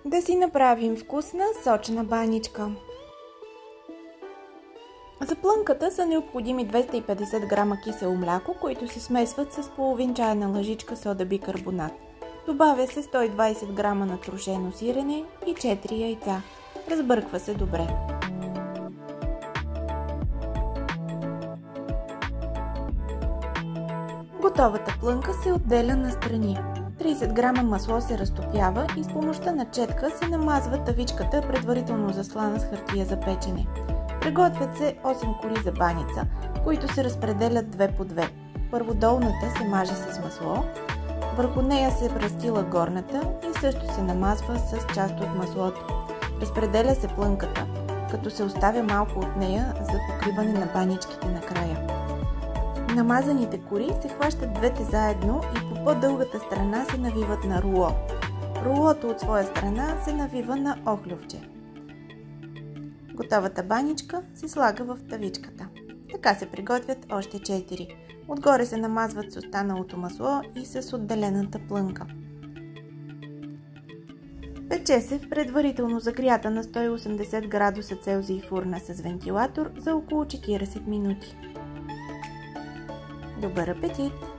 Да си направим вкусна сочна баничка. За плънката са необходими 250 грама кисело мляко, които се смесват с половин чайна лъжичка сода бикарбонат. Добавя се 120 грама натрошено сирене и 4 яйца. Разбърква се добре. Готовата плънка се отделя на страни. 30 грама масло се разтопява и с помощта на четка се намазва тавичката, предварително заслана с хартия за печене. Приготвят се 8 кори за баница, които се разпределят 2 по 2. Първо долната се маже с масло, върху нея се разстила горната и също се намазва с част от маслото. Разпределя се плънката, като се оставя малко от нея за покриване на баничките накрая. Намазаните кори се хващат двете заедно и по по-дългата страна се навиват на руло. Рулото от своя страна се навива на охлювче. Готовата баничка се слага в тавичката. Така се приготвят още 4. Отгоре се намазват с останалото масло и с отделената плънка. Пече се в предварително загрята на 180 градуса Целзий фурна с вентилатор за около 40 минути. Добър апетит!